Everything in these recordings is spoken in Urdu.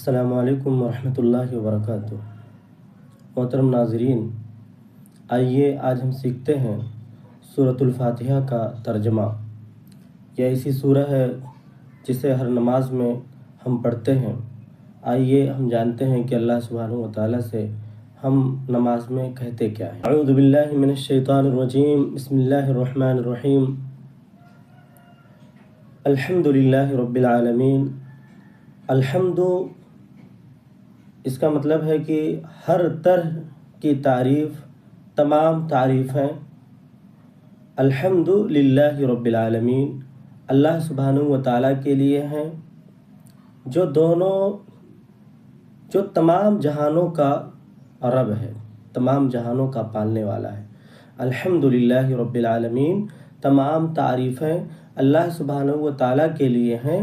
السلام علیکم ورحمۃ اللہ وبرکاتہ۔ محترم ناظرین، آئیے آج ہم سیکھتے ہیں سورۃ الفاتحہ کا ترجمہ۔ یہ ایسی سورہ ہے جسے ہر نماز میں ہم پڑھتے ہیں۔ آئیے ہم جانتے ہیں کہ اللہ سبحانہ و تعالیٰ سے ہم نماز میں کہتے کیا ہیں۔ اعوذ باللہ من الشیطان الرجیم، بسم اللہ الرحمن الرحیم۔ الحمد للہ رب العالمین۔ الحمد اس کا مطلب ہے کہ ہر طرح کی تعریف، تمام تعریفیں الحمد للہ رب العالمین اللہ سبحانہ و تعالیٰ کے لیے ہیں، جو تمام جہانوں کا رب ہے، تمام جہانوں کا پالنے والا ہے۔ الحمد للہ رب العالمین، تمام تعریفیں اللہ سبحانہ و تعالیٰ کے لیے ہیں،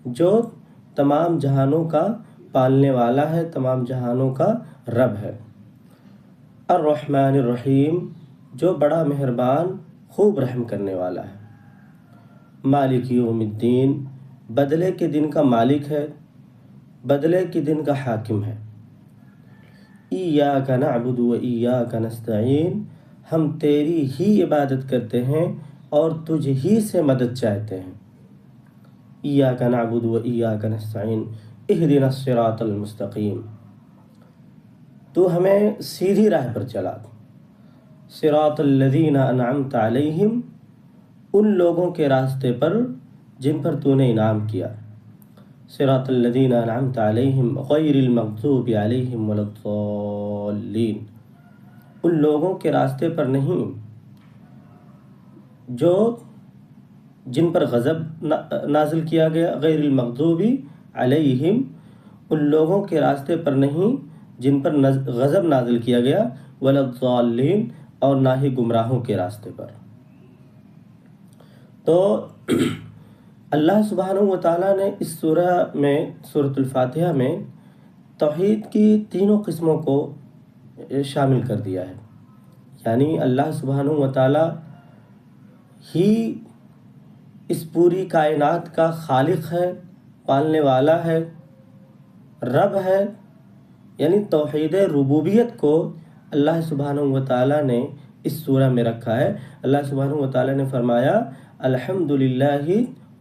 جو تمام جہانوں کا پالنے والا ہے، تمام جہانوں کا رب ہے۔ الرحمن الرحیم، جو بڑا مہربان، خوب رحم کرنے والا ہے۔ مالک یوم الدین، بدلے کے دن کا مالک ہے، بدلے کے دن کا حاکم ہے۔ ایاک نعبد و ایاک نستعین، ہم تیری ہی عبادت کرتے ہیں اور تجھ ہی سے مدد چاہتے ہیں۔ ایاک نعبد و ایاک نستعین، اہدنا الصراط المستقیم، تو ہمیں سیدھی راہ پر چلا۔ صراط الذین انعمت علیہم، ان لوگوں کے راستے پر جن پر تو نے انعام کیا۔ صراط الذین انعمت علیہم غیر المغضوب علیہم ولا الضالین، ان لوگوں کے راستے پر نہیں جو جن پر غضب نازل کیا گیا، غیر المغضوب علیہم، ان لوگوں کے راستے پر نہیں جن پر غضب نازل کیا گیا، ولا الضالین، اور نہ ہی گمراہوں کے راستے پر۔ تو اللہ سبحانہ و تعالیٰ نے اس سورہ میں، سورۃ الفاتحہ میں، توحید کی تینوں قسموں کو شامل کر دیا ہے۔ یعنی اللہ سبحانہ و تعالیٰ ہی اس پوری کائنات کا خالق ہے، پالنے والا ہے، رب ہے۔ یعنی توحید ربوبیت کو اللہ سبحانہ و تعالیٰ نے اس سورہ میں رکھا ہے۔ اللہ سبحانہ و تعالیٰ نے فرمایا الحمد للہ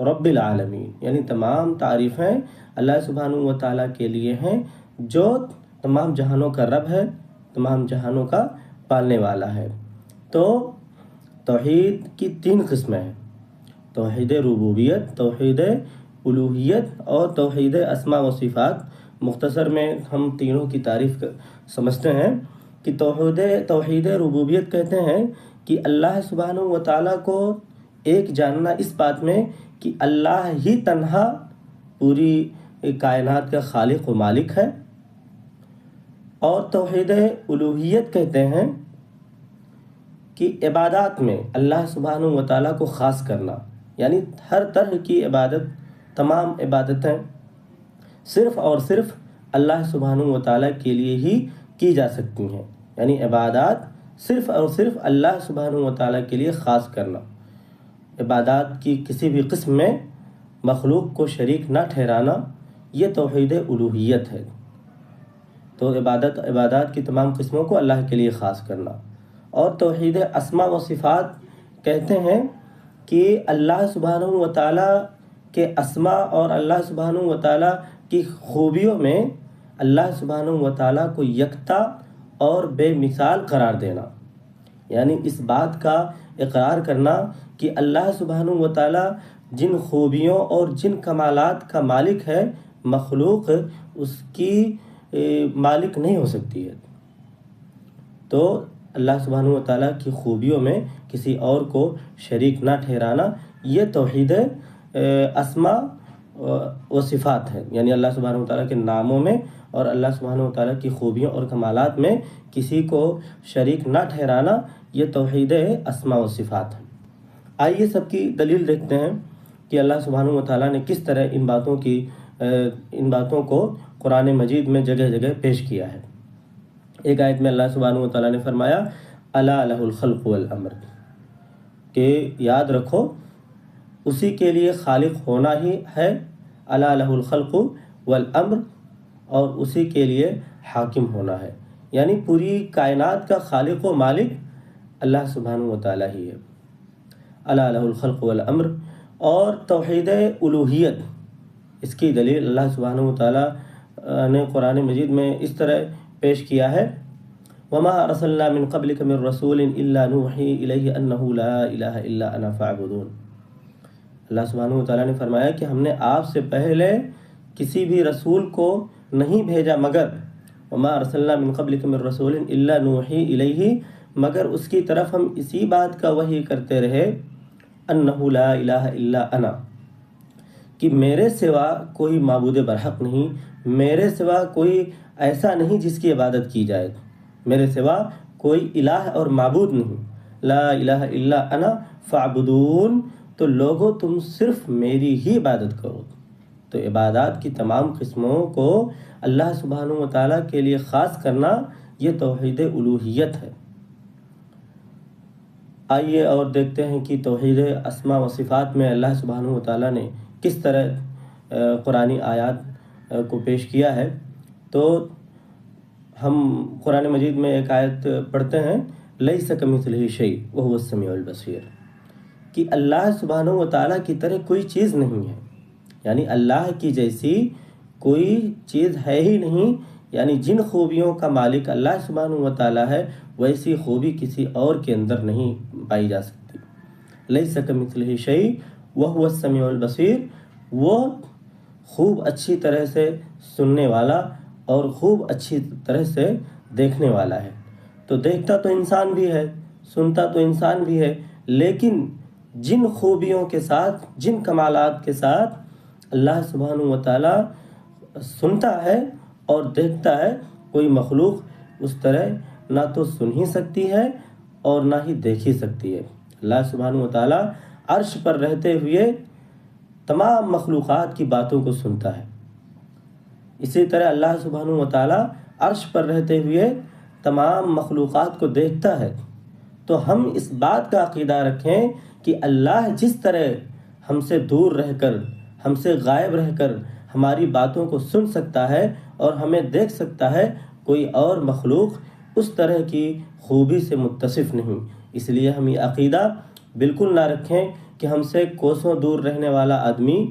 رب العالمین، یعنی تمام تعریفیں اللہ سبحانہ و تعالیٰ کے لیے ہیں، جو تمام جہانوں کا رب ہے، تمام جہانوں کا پالنے والا ہے۔ تو توحید کی تین قسمیں ہیں: توحید ربوبیت، توحید الوہیت اور توحید اسماء و صفات۔ مختصر میں ہم تینوں کی تعریف سمجھتے ہیں کہ توحید ربوبیت کہتے ہیں کہ اللہ سبحانہ و تعالیٰ کو ایک جاننا اس بات میں کہ اللہ ہی تنہا پوری کائنات کا خالق و مالک ہے۔ اور توحید الوہیت کہتے ہیں کہ عبادات میں اللہ سبحانہ و تعالیٰ کو خاص کرنا، یعنی ہر طرح کی عبادت، تمام عبادتیں صرف اور صرف اللہ سبحانہ و تعالیٰ کے لیے ہی کی جا سکتی ہیں۔ یعنی عبادات صرف اور صرف اللہ سبحانہ و تعالیٰ کے لیے خاص کرنا، عبادات کی کسی بھی قسم میں مخلوق کو شریک نہ ٹھہرانا، یہ توحید الوہیت ہے۔ تو عبادات کی تمام قسموں کو اللہ کے لیے خاص کرنا۔ اور توحید اسماء و صفات کہتے ہیں کہ اللہ سبحانہ و تعالیٰ کے اسماء اور اللہ سبحانہ و تعالیٰ کی خوبیوں میں اللہ سبحانہ و تعالیٰ کو یکتا اور بے مثال قرار دینا، یعنی اس بات کا اقرار کرنا کہ اللہ سبحانہ و تعالیٰ جن خوبیوں اور جن کمالات کا مالک ہے، مخلوق اس کی مالک نہیں ہو سکتی ہے۔ تو اللہ سبحانہ و تعالیٰ کی خوبیوں میں کسی اور کو شریک نہ ٹھہرانا، یہ توحید اسماء و صفات ہے۔ یعنی اللہ سبحانہ و تعالیٰ کے ناموں میں اور اللہ سبحانہ و تعالیٰ کی خوبیوں اور کمالات میں کسی کو شریک نہ ٹھہرانا، یہ توحید اسماء و صفات ہے۔ آئیے سب کی دلیل دیکھتے ہیں کہ اللہ سبحانہ و تعالیٰ نے کس طرح ان باتوں کو قرآن مجید میں جگہ جگہ پیش کیا ہے۔ ایک آیت میں اللہ سبحانہ و تعالیٰ نے فرمایا الا لہ الخلق والامر، کہ یاد رکھو اسی کے لیے خالق ہونا ہی ہے۔ الا لہ الخلق والامر، اور اسی کے لیے حاکم ہونا ہے، یعنی پوری کائنات کا خالق و مالک اللہ سبحانہ و تعالیٰ ہی ہے۔ الا لہ الخلق والامر، اور توحید الوہیت، اس کی دلیل اللہ سبحانہ و تعالیٰ نے قرآن مجید میں اس طرح پیش کیا ہے، وَمَا أَرْسَلْنَا مِن قَبْلِكَ مِن رَّسُولٍ إِلَّا نُوحِي إِلَيْهِ أَنَّهُ لَا إِلَٰهَ إِلَّا أَنَا فَاعْبُدُونِ۔ اللہ سبحانہ و تعالیٰ نے فرمایا کہ ہم نے آپ سے پہلے کسی بھی رسول کو نہیں بھیجا مگر وَمَا أَرْسَلْنَا مِن قَبْلِكَ مِن رَّسُولٍ إِلَّا نُوحِي إِلَيْهِ، مگر اس کی طرف ہم اسی بات کا وحی کرتے رہے أَنَّهُ لَا إِلَٰهَ إِلَّا أَنَا، کہ میرے سوا کوئی معبود برحق نہیں، میرے سوا کوئی ایسا نہیں جس کی عبادت کی جائے، میرے سوا کوئی الہ اور معبود نہیں، لا الہ الا انا فاعبدون، تو لوگو تم صرف میری ہی عبادت کرو۔ تو عبادات کی تمام قسموں کو اللہ سبحانہ و تعالیٰ کے لیے خاص کرنا، یہ توحید الوہیت ہے۔ آئیے اور دیکھتے ہیں کہ توحید اسماء و صفات میں اللہ سبحانہ و تعالیٰ نے کس طرح قرآنی آیات کو پیش کیا ہے۔ تو ہم قرآن مجید میں ایک آیت پڑھتے ہیں، لیس کمثلہ شیء وہو السمیع البصیر، کہ اللہ سبحانہ و تعالیٰ کی طرح کوئی چیز نہیں ہے، یعنی اللہ کی جیسی کوئی چیز ہے ہی نہیں، یعنی جن خوبیوں کا مالک اللہ سبحانہ و تعالیٰ ہے ویسی خوبی کسی اور کے اندر نہیں پائی جا سکتی۔ لیس کمثلہ شیء وہو السمیع البصیر، وہ خوب اچھی طرح سے سننے والا اور خوب اچھی طرح سے دیکھنے والا ہے۔ تو دیکھتا تو انسان بھی ہے، سنتا تو انسان بھی ہے، لیکن جن خوبیوں کے ساتھ، جن کمالات کے ساتھ اللہ سبحانہ و تعالیٰ سنتا ہے اور دیکھتا ہے، کوئی مخلوق اس طرح نہ تو سن ہی سکتی ہے اور نہ ہی دیکھ ہی سکتی ہے۔ اللہ سبحانہ و تعالیٰ عرش پر رہتے ہوئے تمام مخلوقات کی باتوں کو سنتا ہے، اسی طرح اللہ سبحانہ و تعالیٰ عرش پر رہتے ہوئے تمام مخلوقات کو دیکھتا ہے۔ تو ہم اس بات کا عقیدہ رکھیں کہ اللہ جس طرح ہم سے دور رہ کر، ہم سے غائب رہ کر ہماری باتوں کو سن سکتا ہے اور ہمیں دیکھ سکتا ہے، کوئی اور مخلوق اس طرح کی خوبی سے متصف نہیں۔ اس لیے ہم یہ عقیدہ بالکل نہ رکھیں کہ ہم سے کوسوں دور رہنے والا آدمی،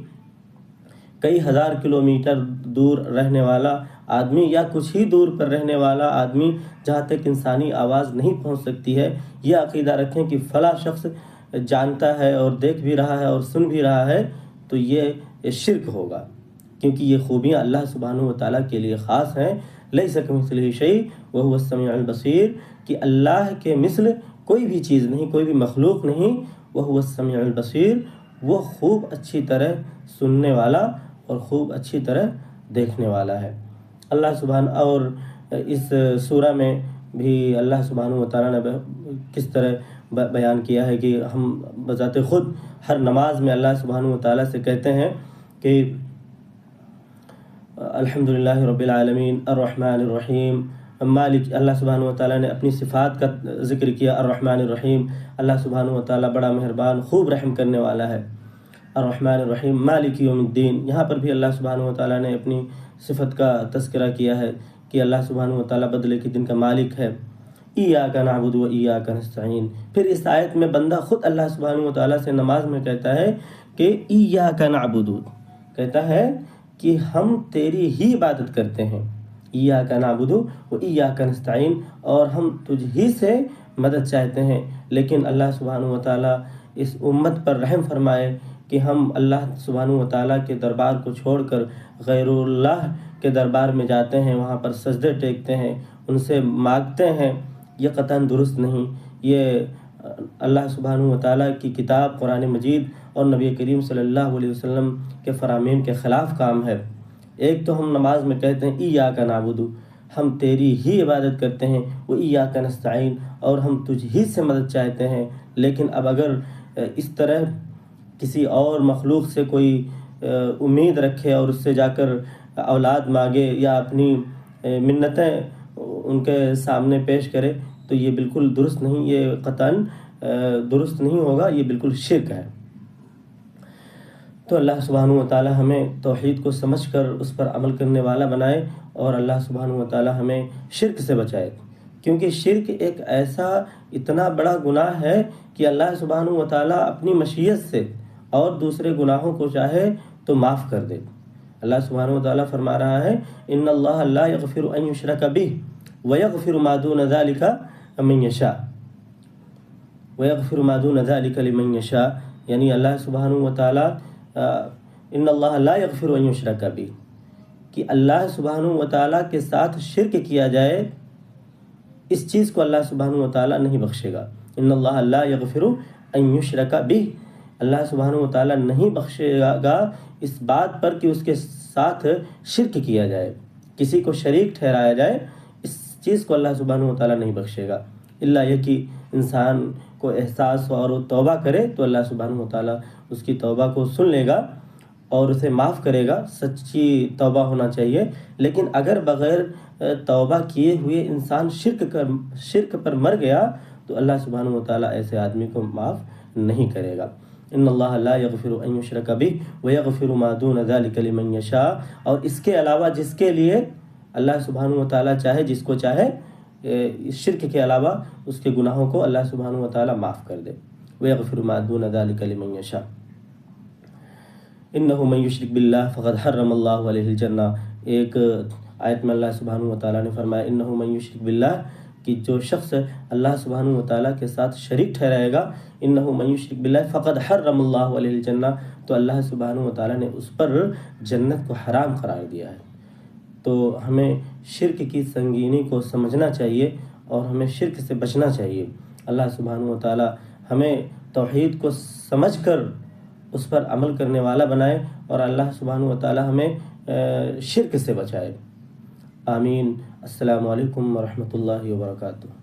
کئی ہزار کلومیٹر دور رہنے والا آدمی، یا کچھ ہی دور پر رہنے والا آدمی جہاں تک انسانی آواز نہیں پہنچ سکتی ہے، یہ عقیدہ رکھیں کہ فلاں شخص جانتا ہے اور دیکھ بھی رہا ہے اور سن بھی رہا ہے، تو یہ شرک ہوگا، کیونکہ یہ خوبیاں اللہ سبحانہ و تعالیٰ کے لیے خاص ہیں۔ لیس کمثلہ شیء وہو السمیع البصیر، کہ اللہ کے مثل کوئی بھی چیز نہیں، کوئی بھی مخلوق نہیں، وہو السمیع البصیر، وہ خوب اچھی طرح سننے والا اور خوب اچھی طرح دیکھنے والا ہے۔ اللہ سبحانہ، اور اس سورہ میں بھی اللہ سبحانہ و تعالیٰ نے کس طرح بیان کیا ہے کہ ہم بذات خود ہر نماز میں اللہ سبحانہ و تعالیٰ سے کہتے ہیں کہ الحمدللہ رب العالمین الرحمن الرحیم مالک، اللہ سبحانہ و تعالیٰ نے اپنی صفات کا ذکر کیا، الرحمن الرحیم، اللہ سبحانہ و تعالیٰ بڑا مہربان خوب رحم کرنے والا ہے، الرحمن الرحیم مالک یوم الدین۔ یہاں پر بھی اللہ سبحانہ و تعالیٰ نے اپنی صفت کا تذکرہ کیا ہے کہ اللہ سبحانہ و تعالیٰ بدلے کے دن کا مالک ہے۔ ایاک نعبد و ایاک نستعین، پھر اس آیت میں بندہ خود اللہ سبحانہ و تعالیٰ سے نماز میں کہتا ہے کہ ایاک نعبد، کہتا ہے کہ ہم تیری ہی عبادت کرتے ہیں، ایاک نعبد و ایاک نستعین، اور ہم تجھ ہی سے مدد چاہتے ہیں۔ لیکن اللہ سبحانہ و تعالیٰ اس امت پر رحم فرمائے کہ ہم اللہ سبحانہ و تعالیٰ کے دربار کو چھوڑ کر غیر اللہ کے دربار میں جاتے ہیں، وہاں پر سجدے ٹیکتے ہیں، ان سے مانگتے ہیں، یہ قطعاً درست نہیں۔ یہ اللہ سبحانہ و تعالیٰ کی کتاب قرآن مجید اور نبی کریم صلی اللہ علیہ وسلم کے فرامین کے خلاف کام ہے۔ ایک تو ہم نماز میں کہتے ہیں ایاک نعبد، ہم تیری ہی عبادت کرتے ہیں، وہ ایاک نستعین، اور ہم تجھ ہی سے مدد چاہتے ہیں، لیکن اب اگر اس طرح کسی اور مخلوق سے کوئی امید رکھے اور اس سے جا کر اولاد مانگے یا اپنی منتیں ان کے سامنے پیش کرے تو یہ بالکل درست نہیں، یہ قطعاً درست نہیں ہوگا، یہ بالکل شرک ہے۔ تو اللہ سبحانہ و تعالی ہمیں توحید کو سمجھ کر اس پر عمل کرنے والا بنائے اور اللہ سبحانہ و تعالی ہمیں شرک سے بچائے، کیونکہ شرک ایک ایسا اتنا بڑا گناہ ہے کہ اللہ سبحانہ و تعالی اپنی مشیت سے اور دوسرے گناہوں کو چاہے تو معاف کر دے۔ اللہ سبحانہ و تعالی فرما رہا ہے ان اللہ لا یغفر ان یشرک بہ ویغفر ما دون ذلک من یشاء ویغفر ما دون ذلک لمن یشاء، یعنی اللہ سبحانہ و تعالی ان اللہ لا یغفر ان یشرک بہ، کہ اللہ سبحانہ و تعالیٰ کے ساتھ شرک کیا جائے اس چیز کو اللہ سبحانہ و تعالیٰ نہیں بخشے گا۔ ان اللہ لا یغفر ان یشرک بہ، اللہ سبحانہ و تعالیٰ نہیں بخشے گا اس بات پر کہ اس کے ساتھ شرک کیا جائے، کسی کو شریک ٹھہرایا جائے، اس چیز کو اللہ سبحانہ و تعالیٰ نہیں بخشے گا، الا یہ کہ انسان کو احساس ہو اور وہ توبہ کرے تو اللہ سبحانہ و تعالیٰ اس کی توبہ کو سن لے گا اور اسے معاف کرے گا۔ سچی توبہ ہونا چاہیے، لیکن اگر بغیر توبہ کیے ہوئے انسان شرک پر مر گیا تو اللہ سبحانہ و تعالیٰ ایسے آدمی کو معاف نہیں کرے گا۔ ان اللہ لا یغفر ان یشرک بہ ویغفر ما دون ذلک لمن یشاء، اور اس کے علاوہ جس کے لیے اللہ سبحانہ و تعالیٰ چاہے، جس کو چاہے شرک کے علاوہ اس کے گناہوں کو اللہ سبحانہ و تعالیٰ معاف کر دے۔ ویغفر ما دون ذلک لمن یشاء انہ من یشرک باللہ فقد حرم اللہ علیہ الجنہ۔ ایک آیت میں اللہ سبحانہ و تعالیٰ نے فرمایا انہ من یشرک باللہ، کہ جو شخص اللہ سبحانہ و تعالیٰ کے ساتھ شریک ٹھہرائے گا، انہ من یشرک باللہ فقد حرم اللہ علیہ الجنہ، تو اللہ سبحانہ و تعالیٰ نے اس پر جنت کو حرام قرار دیا ہے۔ تو ہمیں شرک کی سنگینی کو سمجھنا چاہیے اور ہمیں شرک سے بچنا چاہیے۔ اللہ سبحانہ و تعالیٰ ہمیں توحید کو سمجھ کر اس پر عمل کرنے والا بنائے، اور اللہ سبحانہ و تعالیٰ ہمیں شرک سے بچائے۔ آمین۔ السلام علیکم ورحمۃ اللہ وبرکاتہ۔